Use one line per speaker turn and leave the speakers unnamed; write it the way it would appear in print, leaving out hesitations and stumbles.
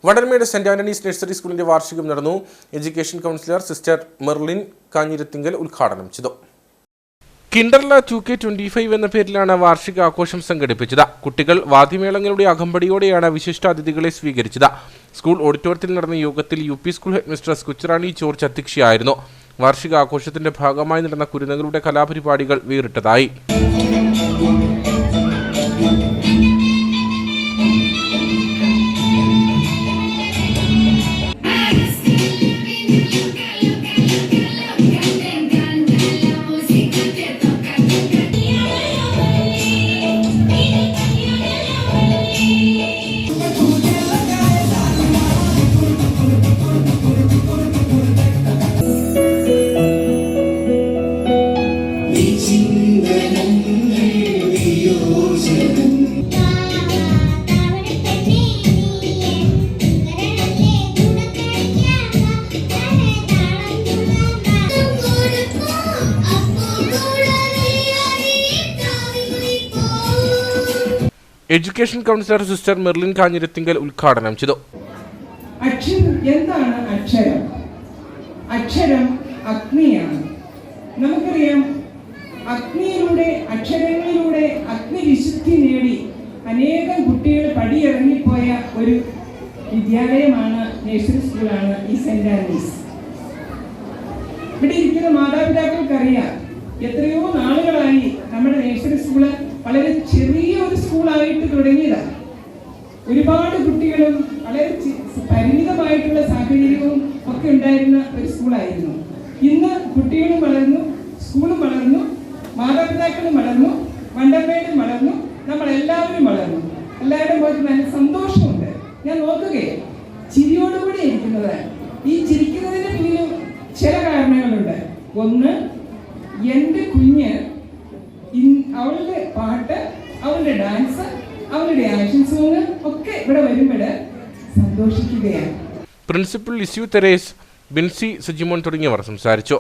വടർമേട് saint Antony's nursery സ്കൂളിന്റെ വാർഷികം നടന്നു. Education counsellor sister Merlin Kanjirathinkal ഉദ്ഘാടനം ചെയ്തു. കിൻഡർല 2K25 എന്ന പേരിലാണ് വാർഷിക ആഘോഷം സംഘടിപ്പിച്ചത്. കുട്ടികൾ വാദ്യമേളങ്ങളുടെ അകമ്പടിയോടെയാണ് വിശിഷ്ടാതിഥികളെ സ്വീകരിച്ചത്. സ്കൂൾ ഓഡിറ്റോറിയത്തിൽ നടന്ന യോഗത്തിൽ UP school headmistress Kochurani George അധ്യക്ഷയായിരുന്നു. വാർഷിക ആഘോഷത്തിന്റെ ഭാഗമായി നടന്ന കുരുന്നുകളുടെ കലാപരിപാടികൾ വേറിട്ടതായി. Education counsellor sister Merlin Kanjirathinkal ഉദ്ഘാടനം ചെയ്തു.
എന്താണ് അക്ഷരം? അക്ഷരം അഗ്നിയാണ്. നമുക്കറിയാം, അഗ്നിയിലൂടെ അക്ഷരങ്ങളിലൂടെ അഗ്നിവിശുദ്ധി നേടി അനേകം കുട്ടികൾ പടിയിറങ്ങിപ്പോയ ഒരു വിദ്യാലയമാണ്, നഴ്സറി സ്കൂളാണ് ഈ സെന്റ് ആന്റണീസ്. ഇവിടെ ഇരിക്കുന്ന മാതാപിതാക്കൾക്കറിയാം, എത്രയോ നാളുകളായി നമ്മുടെ നഴ്സറി സ്കൂള് വളരെ ചെറിയ ഒരു സ്കൂളായിട്ട് തുടങ്ങിയതാണ്. ഒരുപാട് കുട്ടികളും വളരെ പരിമിതമായിട്ടുള്ള സാഹചര്യവും ഒക്കെ ഉണ്ടായിരുന്ന ഒരു സ്കൂളായിരുന്നു. ഇന്ന് കുട്ടികളും വളർന്നു, സ്കൂളും വളർന്നു, മാതാപിതാക്കളും വളർന്നു, വണ്ടർമേടും വളർന്നു, നമ്മളെല്ലാവരും വളർന്നു. എല്ലാവരും പോയിട്ട് നല്ല സന്തോഷമുണ്ട്. ഞാൻ നോക്കുകയെ ചിരിയോടുകൂടി ഇരിക്കുന്നത്. ഈ ചിരിക്കുന്നതിന് പിന്നിലും ചില കാരണങ്ങളുണ്ട്. ഒന്ന്, എൻ്റെ കുഞ്ഞ് അവളുടെ പാട്ട്, അവളുടെ ഡാൻസ്, അവളുടെ ആക്ഷൻ സോങ് ഒക്കെ ഇവിടെ വരുമ്പോൾ സന്തോഷിക്കുകയാണ്.
പ്രിൻസിപ്പൽ ലിസ്യു തെരേസ്, ബിൻസി സജിമോൻ തുടങ്ങിയവർ സംസാരിച്ചു.